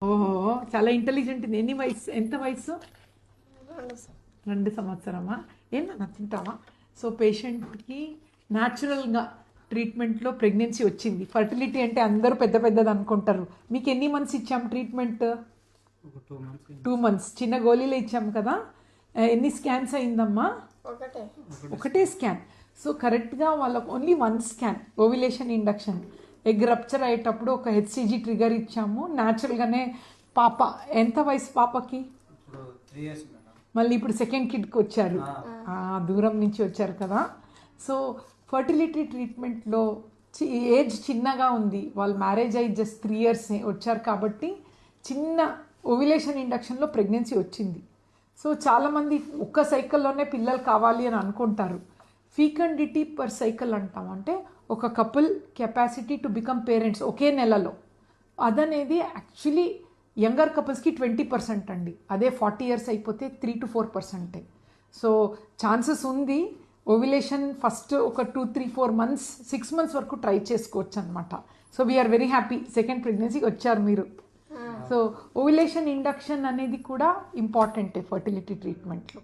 ఓహో, చాలా ఇంటెలిజెంట్. ఎన్ని వయసు, ఎంత వయసు? 2 సంవత్సరమా? ఏమన్నా తింటావా? సో పేషెంట్కి న్యాచురల్గా ట్రీట్మెంట్లో ప్రెగ్నెన్సీ వచ్చింది. ఫర్టిలిటీ అంటే అందరూ పెద్ద పెద్దది అనుకుంటారు. మీకు ఎన్ని మంత్స్ ఇచ్చాం ట్రీట్మెంట్? 2 మంత్స్. చిన్న గోళీలు ఇచ్చాం కదా. ఎన్ని స్కాన్స్ అయిందమ్మా? ఒకటే స్కాన్. సో కరెక్ట్గా వాళ్ళకు only 1 scan ovulation induction. Egg rupture అయ్యేటప్పుడు ఒక హెచ్సిజీ ట్రిగర్ ఇచ్చాము. న్యాచురల్గానే పాప, ఎంత వయసు పాపకి? మళ్ళీ ఇప్పుడు సెకండ్ కిడ్కి వచ్చారు, దూరం నుంచి వచ్చారు కదా. సో ఫర్టిలిటీ ట్రీట్మెంట్లో ఏజ్ చిన్నగా ఉంది, వాళ్ళు మ్యారేజ్ అయ్యి జస్ట్ 3 years వచ్చారు కాబట్టి చిన్న ఓవిలేషన్ ఇండక్షన్లో ప్రెగ్నెన్సీ వచ్చింది. సో చాలామంది ఒక్క సైకిల్లోనే పిల్లలు కావాలి అని అనుకుంటారు. ఫీకండిటీ పర్ సైకిల్ అంటాం, అంటే ఒక couple capacity to become parents ఒకే నెలలో, అదనేది యాక్చువల్లీ యంగర్ కపుల్స్కి 20% అండి. అదే 40 years అయిపోతే 3 to 4%. సో ఛాన్సెస్ ఉంది. ఓవిలేషన్ ఫస్ట్ ఒక 2, 3, 4 months, 6 months వరకు ట్రై చేసుకోవచ్చు అనమాట. So we are very happy, second ప్రెగ్నెన్సీకి వచ్చారు మీరు. సో ఓవిలేషన్ ఇండక్షన్ అనేది కూడా ఇంపార్టెంటే ఫర్టిలిటీ ట్రీట్మెంట్లో.